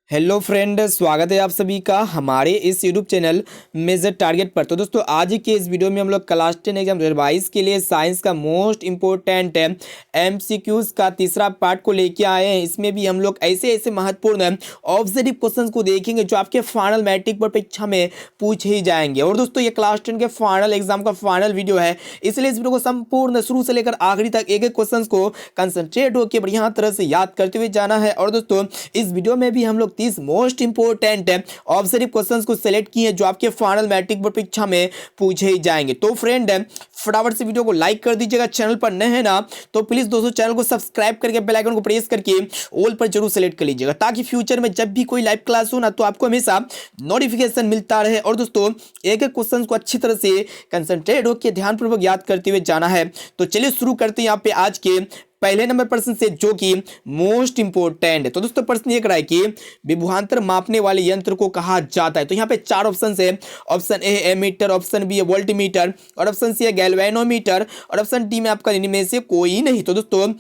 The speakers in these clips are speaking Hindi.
हेलो फ्रेंड, स्वागत है आप सभी का हमारे इस यूट्यूब चैनल मेजर टारगेट पर। तो दोस्तों, आज के इस वीडियो में हम लोग क्लास 10 एग्जाम 2022 के लिए साइंस का मोस्ट इम्पोर्टेंट एमसीक्यूज का तीसरा पार्ट को लेके आए हैं। इसमें भी हम लोग ऐसे ऐसे महत्वपूर्ण ऑब्जेक्टिव क्वेश्चंस को देखेंगे जो आपके फाइनल मैट्रिक बोर्ड परीक्षा में पूछे ही जाएंगे। और दोस्तों, ये क्लास 10 के फाइनल एग्जाम का फाइनल वीडियो है, इसलिए इस वीडियो को संपूर्ण शुरू से लेकर आखिरी तक एक एक क्वेश्चन को कंसंट्रेट होकर बढ़िया तरह से याद करते हुए जाना है। और दोस्तों, इस वीडियो में भी हम लोग 30 मोस्ट इंपोर्टेंट ऑब्जेक्टिव क्वेश्चंस को सिलेक्ट किए जो आपके फाइनल मैट्रिक बोर्ड परीक्षा में पूछे ही जाएंगे। तो फ्रेंड, फटाफट से वीडियो को लाइक कर दीजिएगा। चैनल पर नए हैं ना तो प्लीज दोस्तों चैनल को सब्सक्राइब करके बेल आइकन को प्रेस करके ऑल पर जरूर सेलेक्ट कर लीजिएगा, ताकि फ्यूचर में जब भी कोई लाइव क्लास हो ना तो आपको हमेशा नोटिफिकेशन मिलता रहे। और दोस्तों, एक एक क्वेश्चन को अच्छी तरह से कंसंट्रेट होकर ध्यानपूर्वक याद करते हुए जाना है। तो चलिए शुरू करते हैं यहाँ पे आज के पहले नंबर प्रश्न से, जो कि मोस्ट इंपोर्टेंट है। तो दोस्तों, प्रश्न ये है कि विभवांतर मापने वाले यंत्र को कहा जाता है। तो यहाँ पे चार ऑप्शन है। Option A ammeter, option B है वोल्टमीटर, और ऑप्शन सी है गैल्वेनोमीटर, और ऑप्शन डी में आपका इनमें से कोई नहीं। तो दोस्तों,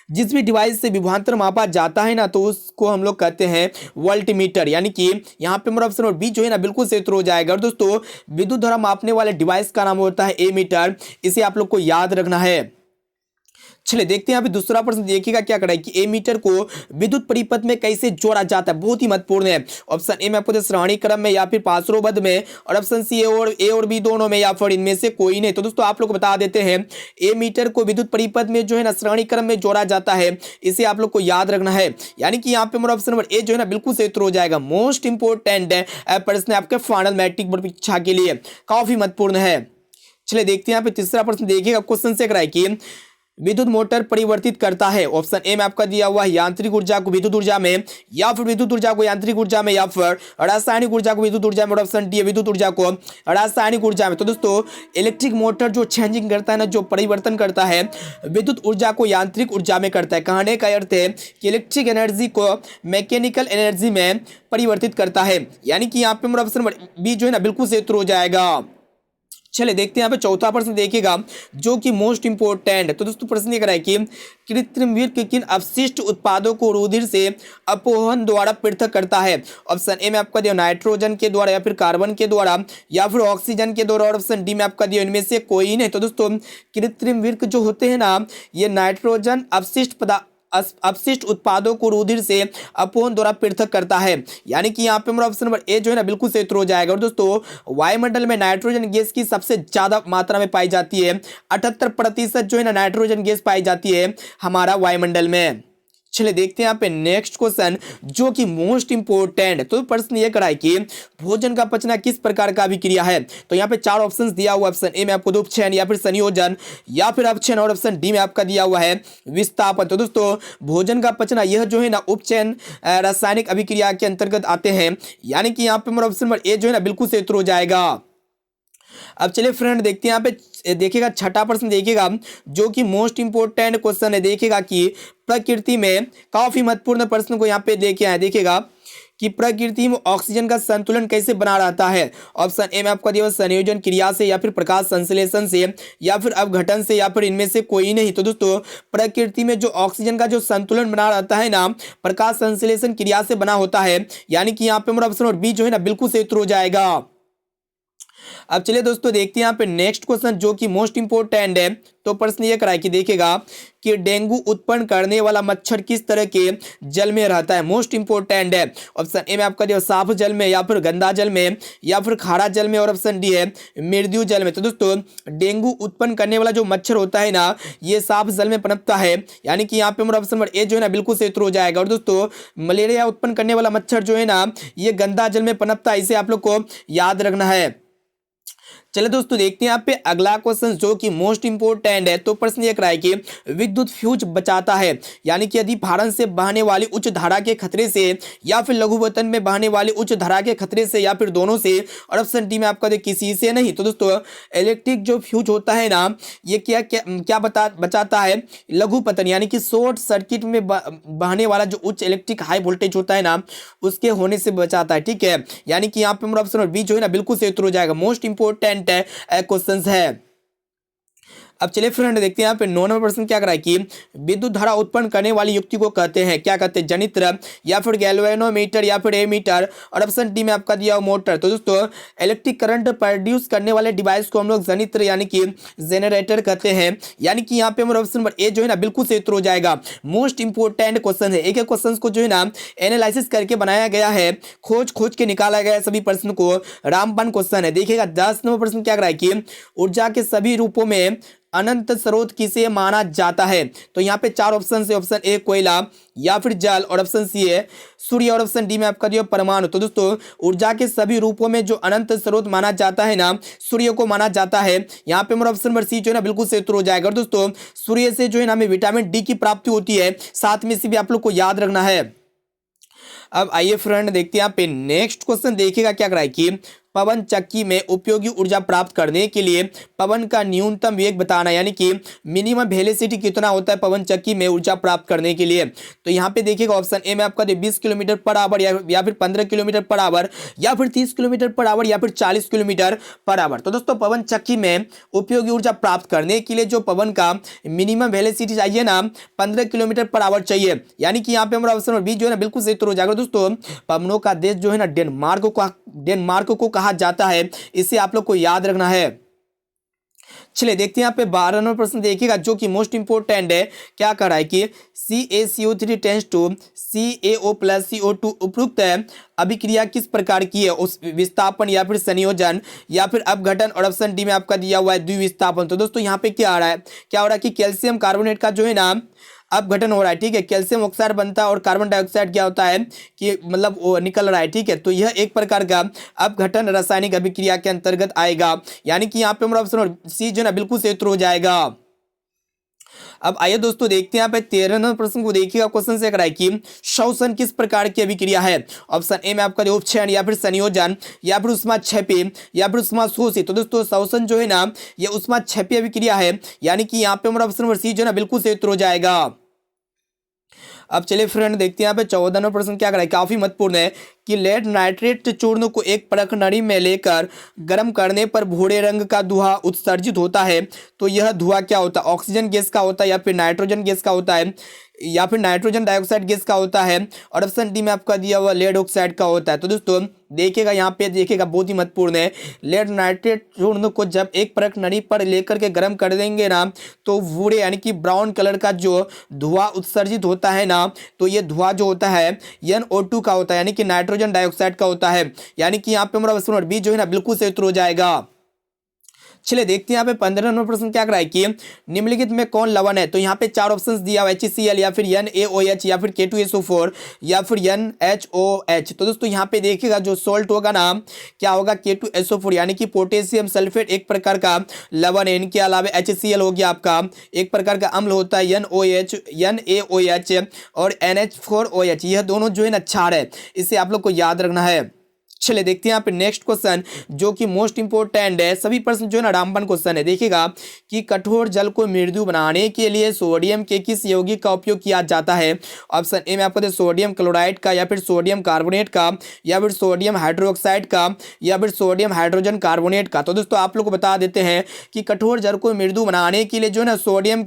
जिस भी डिवाइस से विभवांतर मापा जाता है ना तो उसको हम लोग कहते हैं वोल्टमीटर, यानी कि यहाँ पे हमारा ऑप्शन और बी जो है ना बिल्कुल सही उत्तर हो जाएगा। और दोस्तों, विद्युत धारा मापने वाले डिवाइस का नाम होता है एमीटर, इसे आप लोग को याद रखना है। चलिए देखते हैं यहाँ पे दूसरा प्रश्न देखिएगा क्या कराए कि एमीटर को विद्युत परिपथ में कैसे जोड़ा जाता है, बहुत ही महत्वपूर्ण है। ऑप्शन ए में आपको श्रेणी क्रम में या फिर पार्श्वबद्ध में, और ऑप्शन सी ए और बी दोनों में, या फिर इनमें से कोई नहीं। तो दोस्तों, आप लोग को बता देते हैं एमीटर को विद्युत परिपथ में जो है ना श्रेणी क्रम में जोड़ा जाता है, इसे आप लोग को याद रखना है। यानी कि यहाँ पे हमारा ऑप्शन नंबर ए जो है ना बिल्कुल सही उत्तर हो जाएगा। मोस्ट इंपोर्टेंट प्रश्न आपके फाइनल मैट्रिक बोर्ड परीक्षा के लिए काफी महत्वपूर्ण है। चलिए देखते हैं यहाँ पे तीसरा प्रश्न देखिएगा। क्वेश्चन से कराए कि विद्युत मोटर परिवर्तित करता है। ऑप्शन ए में आपका दिया हुआ है यांत्रिक ऊर्जा को विद्युत ऊर्जा में, या फिर विद्युत ऊर्जा को यांत्रिक ऊर्जा में, या फिर रासायनिक ऊर्जा को विद्युत ऊर्जा में, और ऑप्शन डी है विद्युत ऊर्जा को रासायनिक ऊर्जा में। तो दोस्तों, इलेक्ट्रिक मोटर जो चेंजिंग करता है ना, जो परिवर्तन करता है विद्युत ऊर्जा को यांत्रिक ऊर्जा में करता है। कहने का अर्थ है कि इलेक्ट्रिक एनर्जी को मैकेनिकल एनर्जी में परिवर्तित करता है। यानी कि यहाँ पे हमारा ऑप्शन नंबर बी जो है ना बिल्कुल सही उत्तर हो जाएगा। चलिए देखते हैं यहाँ पे चौथा प्रश्न देखिएगा, जो कि मोस्ट इंपोर्टेंट है। तो दोस्तों, प्रश्न ये कराए कि कृत्रिम वीर्य के किन अपशिष्ट उत्पादों को रुधिर से अपवहन द्वारा पृथक करता है। ऑप्शन ए में आपका दिया नाइट्रोजन के द्वारा, या फिर कार्बन के द्वारा, या फिर ऑक्सीजन के द्वारा, और ऑप्शन डी में आपका दिया इनमें से कोई नहीं। तो दोस्तों, कृत्रिम वीर्य जो होते हैं ना, ये नाइट्रोजन अपशिष्ट उत्पादों को रुधिर से अपवहन द्वारा पृथक करता है। यानी कि यहाँ पे हमारा ऑप्शन नंबर ए जो है ना बिल्कुल सही उत्तर हो जाएगा। और दोस्तों, वायुमंडल में नाइट्रोजन गैस की सबसे ज्यादा मात्रा में पाई जाती है, 78% जो है ना नाइट्रोजन गैस पाई जाती है हमारा वायुमंडल में। चलिए देखते हैं यहाँ पे नेक्स्ट क्वेश्चन, जो कि मोस्ट इंपोर्टेंट। तो प्रश्न ये कराए कि भोजन का पचना किस प्रकार का अभिक्रिया है। तो यहाँ पे चार ऑप्शंस दिया हुआ। ऑप्शन ए में आपको उपचयन, या फिर संयोजन, या फिर अपचयन, और ऑप्शन डी में आपका दिया हुआ है विस्थापन। तो दोस्तों, भोजन का पचना यह जो है ना उपचयन रासायनिक अभिक्रिया के अंतर्गत आते हैं। यानी कि यहाँ पे हमारा ऑप्शन नंबर ए जो है ना बिल्कुल सही उत्तर हो जाएगा। अब चलिए फ्रेंड देखते हैं यहाँ पे देखिएगा छठा प्रश्न देखिएगा, जो कि मोस्ट इंपोर्टेंट क्वेश्चन है। देखिएगा कि प्रकृति में काफी महत्वपूर्ण प्रश्न को यहाँ पे देखे आए। देखिएगा कि प्रकृति में ऑक्सीजन का संतुलन कैसे बना रहता है। ऑप्शन ए में आपका दिया संयोजन क्रिया से, या फिर प्रकाश संश्लेषण से, या फिर अपघटन से, या फिर इनमें से कोई नहीं। तो दोस्तों, प्रकृति में जो ऑक्सीजन का जो संतुलन बना रहता है ना, प्रकाश संश्लेषण क्रिया से बना होता है। यानी कि यहाँ पे हमारा ऑप्शन और बी जो है ना बिल्कुल सही उत्तर हो जाएगा। अब चलिए दोस्तों देखते हैं यहाँ पे नेक्स्ट क्वेश्चन, जो कि मोस्ट इंपोर्टेंट है। तो प्रश्न ये कराए कि देखिएगा कि डेंगू उत्पन्न करने वाला मच्छर किस तरह के जल में रहता है। मोस्ट इंपोर्टेंट है। ऑप्शन ए में आपका दिया साफ जल में, या फिर गंदा जल में, या फिर खारा जल में, और ऑप्शन डी है मृदु जल में। तो दोस्तों, डेंगू उत्पन्न करने वाला जो मच्छर होता है ना, ये साफ जल में पनपता है। यानी कि यहाँ पे हमारा ऑप्शन नंबर ए जो है ना बिल्कुल सही उत्तर हो जाएगा। और दोस्तों, मलेरिया उत्पन्न करने वाला मच्छर जो है ना, ये गंदा जल में पनपता है, इसे आप लोग को याद रखना है। चलिए दोस्तों देखते हैं यहाँ पे अगला क्वेश्चन, जो कि मोस्ट इंपोर्टेंट है। तो प्रश्न ये कराए कि विद्युत फ्यूज बचाता है। यानी कि यदि भारण से बहने वाली उच्च धारा के खतरे से, या फिर लघुवतन में बहने वाली उच्च धारा के खतरे से, या फिर दोनों से, और ऑप्शन डी में आपका किसी से नहीं। तो दोस्तों, इलेक्ट्रिक जो फ्यूज होता है ना, ये क्या क्या क्या बचाता है, लघुपतन, यानी कि शॉर्ट सर्किट में बहने वाला जो उच्च इलेक्ट्रिक हाई वोल्टेज होता है ना, उसके होने से बचाता है। ठीक है, यानी कि यहाँ पे हमारा ऑप्शन बी जो है ना बिल्कुल सही उत्तर हो जाएगा। मोस्ट इंपोर्टेंट क्वेश्चंस है। अब चलिए फ्रेंड देखते हैं यहाँ पे 9 नंबर प्रश्न क्या कराए कि विद्युत धारा उत्पन्न करने वाली युक्ति को कहते हैं, क्या कहते हैं, जनित्र या फिर गैल्वेनोमीटर या फिर एमीटर, और ऑप्शन डी में आपका दिया हुआ मोटर। तो दोस्तों इलेक्ट्रिक करंट प्रोड्यूस करने वाले डिवाइस को हम लोग जनित्र यानी कि जेनरेटर कहते हैं। यानी कि यहाँ पे हमारा ऑप्शन नंबर ए जो है ना बिल्कुल सही उत्तर हो जाएगा। मोस्ट इंपोर्टेंट क्वेश्चन है, एक एक क्वेश्चन को जो है ना एनालिसिस करके बनाया गया है, खोज खोज के निकाला गया है सभी प्रश्न को। रामबाण क्वेश्चन है। देखिएगा 10 नंबर प्रश्न क्या कराए कि ऊर्जा के सभी रूपों में अनंत स्रोत किसे माना जाता है। तो यहाँ पे 4 ऑप्शन है, ऑप्शन ए कोयला या फिर जल, और ऑप्शन सी है सूर्य, और ऑप्शन डी में आपका जो परमाणु। तो दोस्तों ऊर्जा के सभी रूपों में जो अनंत स्रोत माना जाता है ना, सूर्य को माना जाता है। यहाँ पे हमारा ऑप्शन नंबर सी जो है ना बिल्कुल सही उत्तर हो जाएगा। और दोस्तों सूर्य से जो है ना हमें विटामिन डी की प्राप्ति होती है, साथ में इसे भी आप लोग को याद रखना है। अब आइए फ्रेंड देखते हैं यहाँ पे नेक्स्ट क्वेश्चन। देखिएगा क्या कराए कि पवन चक्की में उपयोगी ऊर्जा प्राप्त करने के लिए पवन का न्यूनतम वेग बताना, यानी कि मिनिमम वेलोसिटी कितना होता है पवन चक्की में ऊर्जा प्राप्त करने के लिए। तो यहाँ पे देखिएगा ऑप्शन ए में आपका 20 किलोमीटर पर आवर या फिर 15 किलोमीटर पर आवर या फिर 30 किलोमीटर पर आवर या फिर 40 किलोमीटर पर आवर। तो दोस्तों पवन चक्की में उपयोगी ऊर्जा प्राप्त करने के लिए जो पवन का मिनिमम वेलोसिटी चाहिए ना 15 किलोमीटर पर आवर चाहिए। यानी कि यहाँ पे हमारा ऑप्शन बी जो है ना बिल्कुल सही उत्तर हो जाएगा। दोस्तों पवनों का देश जो है ना डेनमार्क को कहा जाता है, इसे आप लोग को याद रखना है। चलिए देखते हैं यहाँ पे 12 नंबर प्रश्न देखिएगा जो कि मोस्ट इंपोर्टेंट है। क्या कर रहा है कि CaCO3 tends to CaO + CO2 उपयुक्त अभिक्रिया किस प्रकार की है, उस विस्थापन या फिर संयोजन या फिर अपघटन, और ऑप्शन डी में आपका दिया हुआ है द्विविस्थापन। तो दोस्तों यहाँ पे क्या आ रहा है, क्या हो रहा है कि कैल्शियम कार्बोनेट का जो है ना अपघटन हो रहा है, ठीक है। कैल्शियम ऑक्साइड बनता है और कार्बन डाइऑक्साइड क्या होता है कि मतलब वो निकल रहा है, ठीक है। तो यह एक प्रकार का अपघटन रासायनिक अभिक्रिया के अंतर्गत आएगा। यानी कि यहाँ पे हमारा ऑप्शन सी जो है ना बिल्कुल सही उत्तर हो जाएगा। अब आइए दोस्तों देखते हैं यहाँ पे 13 नंबर प्रश्न को देखिएगा। क्वेश्चन से कराए कि श्वसन किस प्रकार की अभिक्रिया है। ऑप्शन ए में आपका उपक्षय या फिर संयोजन या फिर उष्माक्षेपी या फिर उष्माशोषी। तो दोस्तों श्वसन जो है ना ये उष्माक्षेपी अभिक्रिया है। यानी कि यहाँ पे हमारा ऑप्शन नंबर सी जो है ना बिल्कुल सही उत्तर हो जाएगा। अब चलिए फ्रेंड देखते हैं यहाँ पे 14 नंबर प्रश्न क्या कराए, काफी महत्वपूर्ण है कि लेड नाइट्रेट चूर्ण को एक परख नली में लेकर गर्म करने पर भूरे रंग का धुआं उत्सर्जित होता है। तो यह धुआं क्या होता है, ऑक्सीजन गैस का होता है या फिर नाइट्रोजन गैस का होता है या फिर नाइट्रोजन डाइऑक्साइड गैस का होता है, और ऑप्शन डी में आपका दिया हुआ लेड ऑक्साइड का होता है। तो दोस्तों देखिएगा यहाँ पे देखिएगा बहुत ही महत्वपूर्ण है। लेड नाइट्रेट चूर्ण को जब एक परख नली पर लेकर के गर्म कर देंगे ना तो भूरे यानी कि ब्राउन कलर का जो धुआं उत्सर्जित होता है ना, तो ये धुआं जो होता है NO2 का होता है, यानी कि नाइट्रोजन डाइऑक्साइड का होता है। यानी कि यहाँ पे हमारा ऑप्शन नंबर बी जो है ना बिल्कुल सही उत्तर हो जाएगा। चलिए देखते हैं यहाँ पे 15 नंबर प्रश्न क्या कराए कि निम्नलिखित में कौन लवण है। तो यहाँ पे 4 ऑप्शंस दिया हुआ HCl या फिर NaOH या फिर K2SO4 या फिर NHOH। तो दोस्तों यहाँ पे देखिएगा जो सॉल्ट होगा ना क्या होगा K2SO4 यानी कि पोटेशियम सल्फेट एक प्रकार का लवण है। इनके अलावा HCl हो गया आपका एक प्रकार का अम्ल होता है, NaOH और NH4OH यह दोनों जो है ना क्षार है, इसे आप लोग को याद रखना है। चलिए देखते हैं यहाँ पे नेक्स्ट क्वेश्चन जो कि मोस्ट इंपोर्टेंट है। सभी प्रश्न जो है ना रामबाण क्वेश्चन है। देखिएगा कि कठोर जल को मृदु बनाने के लिए सोडियम के किस यौगिक का उपयोग किया जाता है। ऑप्शन ए में आपको दे सोडियम क्लोराइड का या फिर सोडियम कार्बोनेट का या फिर सोडियम हाइड्रोक्साइड का या फिर सोडियम हाइड्रोजन कार्बोनेट का। तो दोस्तों आप लोग को बता देते हैं कि कठोर जल को मृदु बनाने के लिए जो है ना सोडियम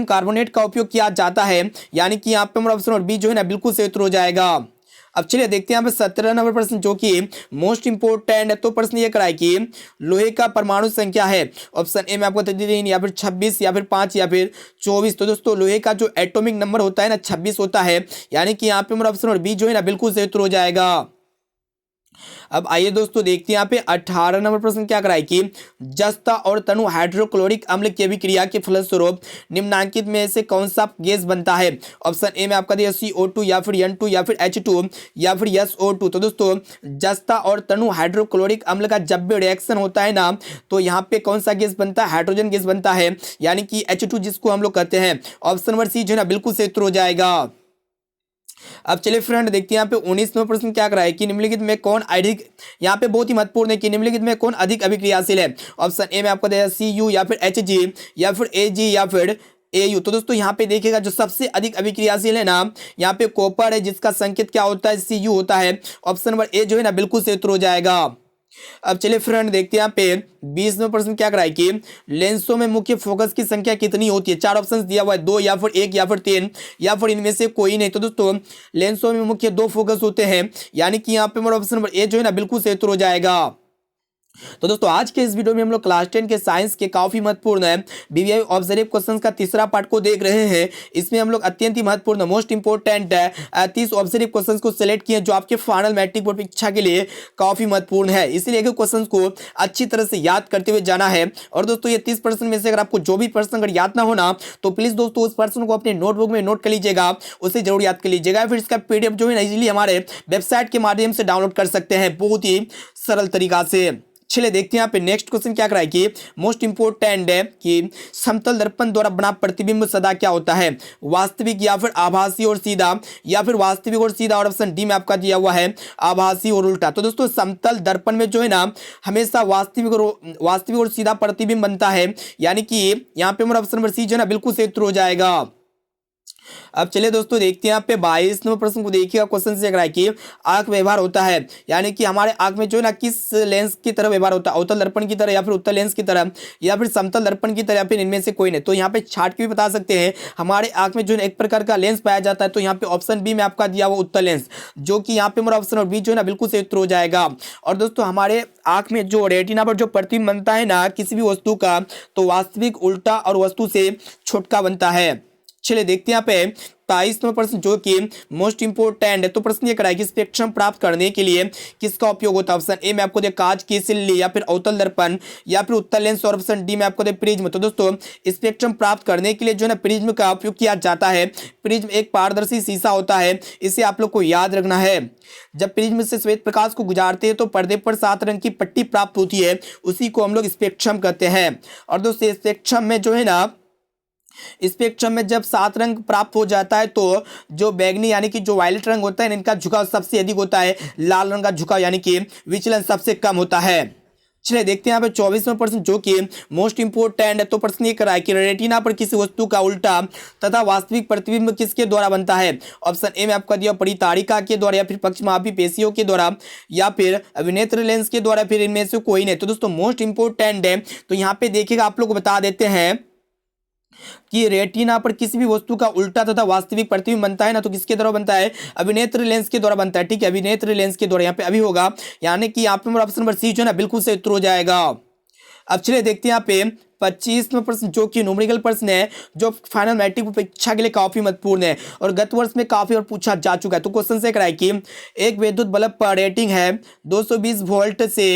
कार्बोनेट का उपयोग किया जाता है। यानी कि यहाँ पे हमारा ऑप्शन और बी जो है ना बिल्कुल सही उत्तर हो जाएगा। अब चलिए देखते हैं यहाँ पे 17 नंबर प्रश्न जो कि मोस्ट इंपोर्टेंट है। तो प्रश्न ये कराए कि लोहे का परमाणु संख्या है। ऑप्शन ए में आपको 3 या फिर 26 या फिर 5 या फिर 24। तो दोस्तों लोहे का जो एटॉमिक नंबर होता है ना 26 होता है। यानी कि यहाँ पे हमारा ऑप्शन और बी जो है ना बिल्कुल सही उत्तर हो जाएगा। अब आइए दोस्तों देखते हैं यहाँ पे 18 नंबर प्रश्न क्या कराए कि जस्ता और तनु हाइड्रोक्लोरिक अम्ल की अभिक्रिया के फलस्वरूप निम्नांकित में से कौन सा गैस बनता है। ऑप्शन ए में आपका दिया CO2 या फिर N2 या फिर H2 या फिर SO2। तो दोस्तों जस्ता और तनु हाइड्रोक्लोरिक अम्ल का जब भी रिएक्शन होता है ना तो यहाँ पे कौन सा गैस बनता है, हाइड्रोजन गैस बनता है, यानी कि H2 जिसको हम लोग कहते हैं। ऑप्शन नंबर सी जो है ना बिल्कुल सही उत्तर हो जाएगा। अब चलिए फ्रेंड देखते हैं यहाँ पे 19वां प्रश्न क्या कराए कि निम्नलिखित में कौन अधिक, यहाँ पे बहुत ही महत्वपूर्ण है कि निम्नलिखित में कौन अधिक अभिक्रियाशील है। ऑप्शन ए में आपको देगा Cu या फिर Hg या फिर Ag या फिर Au। तो दोस्तों यहाँ पे देखिएगा जो सबसे अधिक अभिक्रियाशील है ना यहाँ पे कॉपर है जिसका संकेत क्या होता है Cu होता है। ऑप्शन नंबर ए जो है ना बिल्कुल सही उत्तर हो जाएगा। अब चलिए फ्रेंड देखते हैं यहाँ पे 20वें प्रश्न क्या कराए कि लेंसों में मुख्य फोकस की संख्या कितनी होती है। चार ऑप्शंस दिया हुआ है, 2 या फिर 1 या फिर 3 या फिर इनमें से कोई नहीं। तो दोस्तों लेंसों में मुख्य 2 फोकस होते हैं, यानी कि यहाँ पे हमारा ऑप्शन नंबर ए जो है ना बिल्कुल सही उत्तर हो जाएगा। तो दोस्तों आज के इस वीडियो में हम लोग क्लास 10 के साइंस के काफी महत्वपूर्ण है बीवीआई ऑब्जर्व क्वेश्चंस का तीसरा पार्ट को देख रहे हैं। इसमें हम लोग अत्यंत ही महत्वपूर्ण मोस्ट इंपोर्टेंट 30 ऑब्जर्व क्वेश्चंस को सिलेक्ट किए जो आपके फाइनल मैट्रिक बोर्ड परीक्षा के लिए काफी महत्वपूर्ण है। इसीलिए क्वेश्चन को अच्छी तरह से याद करते हुए जाना है। और दोस्तों ये 30% में से अगर आपको जो भी प्रश्न अगर याद ना होना तो प्लीज दोस्तों उस प्रश्न को अपने नोटबुक में नोट कर लीजिएगा, उसे जरूर याद कर लीजिएगा। फिर इसका पीडीएफ जो है ना इजीली हमारे वेबसाइट के माध्यम से डाउनलोड कर सकते हैं बहुत ही सरल तरीका से। चलिए देखते हैं यहाँ पे नेक्स्ट क्वेश्चन क्या कराए कि मोस्ट इंपोर्टेंट है कि समतल दर्पण द्वारा बना प्रतिबिंब सदा क्या होता है, वास्तविक या फिर आभासी और सीधा, या फिर वास्तविक और सीधा। और ऑप्शन डी में आपका दिया हुआ है आभासी और उल्टा। तो दोस्तों समतल दर्पण में जो है ना हमेशा वास्तविक और सीधा प्रतिबिंब बनता है, यानी कि यहाँ पे हमारा ऑप्शन नंबर सी जो है ना बिल्कुल सही उत्तर हो जाएगा। अब चलिए दोस्तों देखते हैं यहाँ पे 22 नंबर प्रश्न को देखिएगा। क्वेश्चन से अगर कि आंख व्यवहार होता है, यानी कि हमारे आंख में जो है ना किस लेंस की तरह व्यवहार होता है, अवतल दर्पण की तरह या फिर उत्तल लेंस की तरह या फिर समतल दर्पण की तरह या फिर इनमें से कोई नहीं। तो यहाँ पे छाट के भी बता सकते हैं हमारे आंख में जो है एक प्रकार का लेंस पाया जाता है। तो यहाँ पे ऑप्शन बी में आपका दिया हुआ उत्तल लेंस, जो कि यहाँ पे हमारा ऑप्शन और बी जो है ना बिल्कुल सही उत्तर हो जाएगा। और दोस्तों हमारे आंख में जो रेटिना पर जो प्रतिबिंब बनता है ना किसी भी वस्तु का, तो वास्तविक उल्टा और वस्तु से छोटका बनता है। चलिए देखते हैं यहाँ पे 23 नंबर प्रश्न जो कि मोस्ट इंपोर्टेंट है। तो प्रश्न ये कराए कि स्पेक्ट्रम प्राप्त करने के लिए किसका उपयोग होता है। ऑप्शन ए में आपको दे कांच की सिल्ली या फिर अवतल दर्पण या फिर उत्तल लेंस, और ऑप्शन डी में आपको दे प्रिज्म। तो दोस्तों स्पेक्ट्रम प्राप्त करने के लिए जो है ना प्रिज्म का उपयोग किया जाता है। प्रिज्म एक पारदर्शी शीशा होता है, इसे आप लोग को याद रखना है। जब प्रिज्म से श्वेत प्रकाश को गुजारते हैं तो पर्दे पर 7 रंग की पट्टी प्राप्त होती है, उसी को हम लोग स्पेक्ट्रम कहते हैं। और दोस्तों स्पेक्ट्रम में जो है ना स्पेक्ट्रम में जब 7 रंग प्राप्त हो जाता है तो जो बैगनी यानी कि जो वायलेट रंग होता है इनका झुकाव सबसे अधिक होता है, लाल रंग का झुकाव यानी कि विचलन सबसे कम होता है। चलिए देखते हैं यहाँ पे 24वां प्रश्न जो कि मोस्ट इंपोर्टेंट है। तो प्रश्न ये करा है कि रेटिना पर किसी वस्तु का उल्टा तथा वास्तविक प्रतिबिंब किसके द्वारा बनता है। ऑप्शन ए में आपका दिया परितारिका के द्वारा या फिर पक्षमापी पेशियों के द्वारा या फिर अभिनेत्र लेंस के द्वारा, फिर इनमें से कोई नहीं। तो दोस्तों मोस्ट इंपोर्टेंट है, तो यहाँ पे देखिएगा आप लोग को बता देते हैं कि रेटिना पर किसी भी वस्तु का उल्टा तथा वास्तविक प्रतिबिंब बनता है ना, तो किसके द्वारा बनता है, अभिनेत्र लेंस के द्वारा बनता है। ठीक है, अभिनेत्र लेंस के द्वारा यहाँ पे अभी होगा, यानी कि यहाँ पे ऑप्शन नंबर सी जो है ना बिल्कुल सही उत्तर हो जाएगा। अब चलिए देखते हैं यहाँ पे 25वां प्रश्न जो कि न्यूमेरिकल प्रश्न है, जो फाइनल मैट्रिक परीक्षा के लिए काफी महत्वपूर्ण है और गत वर्ष में काफी और पूछा जा चुका है। तो क्वेश्चन से कराए कि एक विद्युत बल्ब पर रेटिंग है 220 वोल्ट से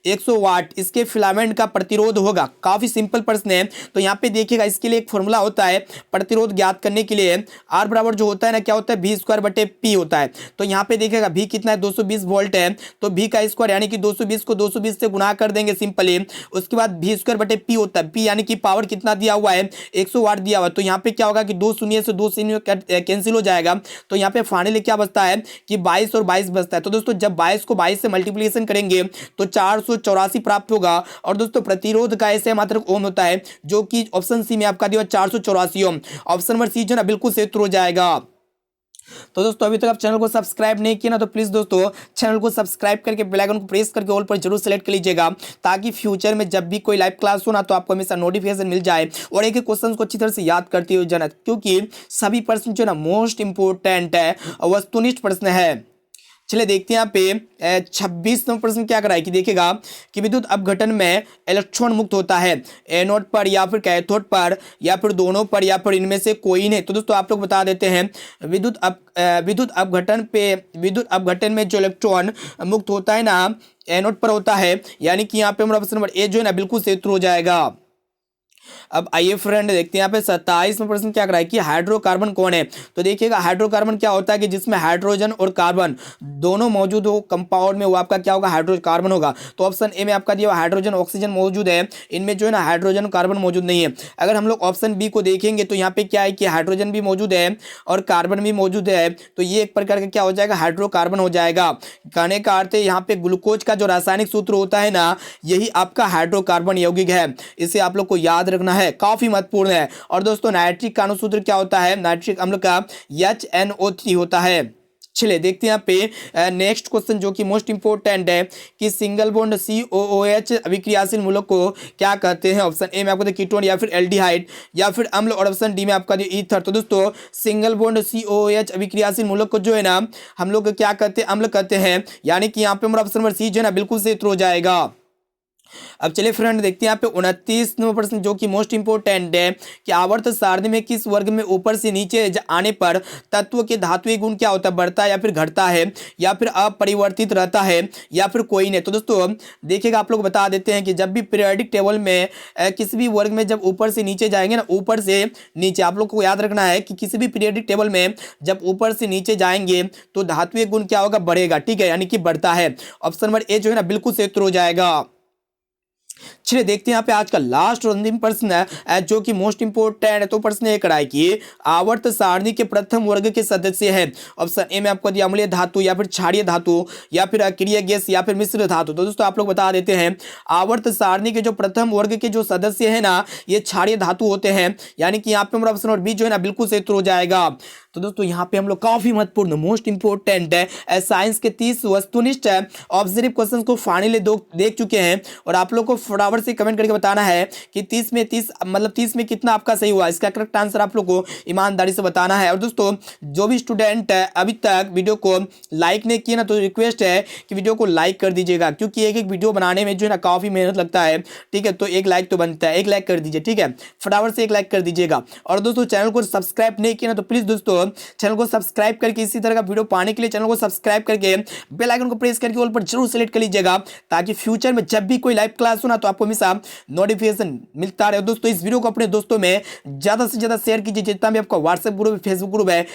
100 वाट, इसके फिलामेंट का प्रतिरोध होगा। काफी सिंपल प्रश्न है। तो यहाँ पे देखिएगा इसके लिए एक फॉर्मूला होता है प्रतिरोध ज्ञात करने के लिए, आर बराबर जो होता है ना क्या होता है, v² होता है। तो यहाँ पे देखिएगा v कितना है, 220 वोल्ट है, तो v का स्क्वायर यानी कि 220 को 220 से गुणा कर देंगे सिंपली। उसके बाद v² होता है, यानी कि पावर कितना दिया हुआ है, 100 वाट दिया हुआ है। तो यहाँ पे क्या होगा कि 2 शून्य से 2 शून्य कैंसिल हो जाएगा। तो यहाँ पे फाइनली क्या बचता है कि 22 और 22 बचता है। तो दोस्तों जब 22 को 22 से मल्टीप्लिकेशन करेंगे तो 484 प्राप्त होगा। और दोस्तों प्रतिरोध का ऐसे मात्रक ओम होता है, जो कि ऑप्शन सी में आपका दिया 484 ओम। ऑप्शन नंबर सी जो ना बिल्कुल सही उत्तर हो जाएगा। तो दोस्तों अभी तक आप चैनल को सब्सक्राइब नहीं किया ना, तो प्लीज दोस्तों चैनल को सब्सक्राइब करके बेल आइकन को प्रेस करके ऑल पर जरूर सेलेक्ट कर लीजिएगा, ताकि फ्यूचर में जब भी कोई लाइव क्लास हो ना तो आपको हमेशा नोटिफिकेशन मिल जाए और एक एक क्वेश्चन को अच्छी तरह से याद करते हुए जाना, क्योंकि सभी प्रश्न जो है ना मोस्ट इंपोर्टेंट है और वस्तुनिष्ठ प्रश्न है। चलिए देखते हैं यहाँ पे 26 नंबर प्रश्न क्या कराए कि देखिएगा कि विद्युत अपघटन में इलेक्ट्रॉन मुक्त होता है एनोड पर या फिर कैथोड पर या फिर दोनों पर या फिर इनमें से कोई नहीं। तो दोस्तों आप लोग बता देते हैं विद्युत अपघटन में जो इलेक्ट्रॉन मुक्त होता है ना एनोड पर होता है, यानी कि यहाँ पे हमारा ऑप्शन नंबर ए जो है ना बिल्कुल सही उत्तर हो जाएगा। अब आइए फ्रेंड देखते हैं यहाँ पे 27वां प्रश्न क्या कराए कि हाइड्रोकार्बन कौन है। तो देखिएगा हाइड्रोकार्बन क्या होता है कि जिसमें हाइड्रोजन और कार्बन दोनों मौजूद हो कंपाउंड में, वो आपका क्या होगा, हाइड्रोकार्बन होगा। तो ऑप्शन ए में आपका दिया हाइड्रोजन ऑक्सीजन मौजूद है, इनमें जो है ना हाइड्रोजन कार्बन मौजूद नहीं है। अगर हम लोग ऑप्शन बी को देखेंगे तो यहाँ पे क्या है कि हाइड्रोजन भी मौजूद है और कार्बन भी मौजूद है, तो ये एक प्रकार का क्या हो जाएगा, हाइड्रोकार्बन हो जाएगा। कहने का अर्थ है यहाँ पे ग्लूकोज का जो रासायनिक सूत्र होता है ना, यही आपका हाइड्रोकार्बन यौगिक है, इसे आप लोग को याद रखना है, काफी महत्वपूर्ण है। और दोस्तों नाइट्रिक का अणुसूत्र क्या होता है, नाइट्रिक अम्ल का HNO3 होता है। चलिए देखते हैं यहाँ पे नेक्स्ट क्वेश्चन जो कि मोस्ट इंपॉर्टेंट है कि सिंगल बॉन्ड COOH अभिक्रियाशील मूलक को क्या कहते हैं। ऑप्शन ए में आपको कीटोन या फिर एल्डिहाइड या फिर अम्ल, और ऑप्शन डी में आपका जो ईथर। तो दोस्तों सिंगल बॉन्ड COOH अभिक्रियाशील मूलक को जो है ना हम लोग क्या कहते हैं, अम्ल कहते हैं, यानी कि यहाँ पे हमारा ऑप्शन नंबर सी जो है ना बिल्कुल सही उत्तर हो जाएगा। अब चलिए फ्रेंड देखते हैं यहाँ पे 29 नंबर प्रश्न जो कि मोस्ट इंपोर्टेंट है कि आवर्त सारणी में किस वर्ग में ऊपर से नीचे आने पर तत्व के धात्विक गुण क्या होता है, बढ़ता है या फिर घटता है या फिर अपरिवर्तित रहता है या फिर कोई नहीं। तो दोस्तों देखिएगा आप लोग बता देते हैं कि जब भी पीरियोडिक टेबल में किसी भी वर्ग में जब ऊपर से नीचे जाएंगे ना, ऊपर से नीचे आप लोग को याद रखना है कि किसी भी पीरियोडिक टेबल में जब ऊपर से नीचे जाएंगे तो धात्विक गुण क्या होगा, बढ़ेगा, ठीक है, यानी कि बढ़ता है। ऑप्शन नंबर ए जो है ना बिल्कुल सही उत्तर हो जाएगा। चलिए देखते हैं यहाँ पे आज का लास्ट और अंतिम प्रश्न है जो कि मोस्ट इंपोर्टेंट है। तो प्रश्न ये कराए कि आवर्त सारणी के प्रथम वर्ग के सदस्य है। ऑप्शन ए में आपको दिया अम्लीय धातु या फिर क्षारीय धातु या फिर अक्रिय गैस या फिर मिश्र धातु। तो दोस्तों आप लोग बता देते हैं आवर्त सारणी के जो प्रथम वर्ग के जो सदस्य है ना ये क्षारीय धातु होते हैं, यानी कि यहाँ पे हमारा ऑप्शन नंबर बी जो है ना बिल्कुल सही उत्तर हो जाएगा। तो दोस्तों यहाँ पे हम लोग काफी महत्वपूर्ण मोस्ट इंपोर्टेंट है साइंस के 30 वस्तुनिष्ठ ऑब्जर्व क्वेश्चन को फाइनली देख चुके हैं, और आप लोग को फटाफट से कमेंट करके बताना है कि 30 में 30 मतलब 30 में कितना आपका सही हुआ। इसका करेक्ट आंसर आप लोग को ईमानदारी से बताना है। और दोस्तों जो भी स्टूडेंट अभी तक वीडियो को लाइक नहीं किए ना तो रिक्वेस्ट है कि वीडियो को लाइक कर दीजिएगा, क्योंकि एक एक वीडियो बनाने में जो है ना काफी मेहनत लगता है, ठीक है। तो एक लाइक तो बनता है, एक लाइक कर दीजिए, ठीक है, फटाफट से एक लाइक कर दीजिएगा। और दोस्तों चैनल को सब्सक्राइब नहीं किया ना तो प्लीज दोस्तों चैनल को सब्सक्राइब करके इसी तरह का वीडियो पाने के लिए चैनल को सब्सक्राइब करके बेल आइकन को प्रेस करके ऑल पर जरूर सेलेक्ट कर लीजिएगा, ताकि फ्यूचर में जब भी कोई लाइव क्लास हो ना तो आपको हमेशा नोटिफिकेशन मिलता रहे। दोस्तों इस वीडियो को अपने दोस्तों में ज्यादा से ज्यादा शेयर कीजिए, जितना भी आपका व्हाट्सएप ग्रुप है, फेसबुक ग्रुप है,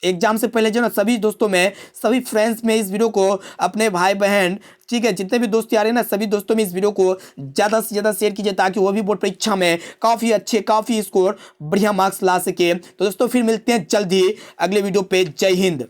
एग्जाम से पहले जो ना सभी दोस्तों में, सभी फ्रेंड्स में इस वीडियो को अपने भाई बहन, ठीक है, जितने भी दोस्त आ रहे हैं ना सभी दोस्तों में इस वीडियो को ज़्यादा से ज़्यादा शेयर कीजिए, ताकि वो भी बोर्ड परीक्षा में काफ़ी अच्छे, काफ़ी स्कोर, बढ़िया मार्क्स ला सके। तो दोस्तों फिर मिलते हैं जल्द ही अगले वीडियो पे। जय हिंद।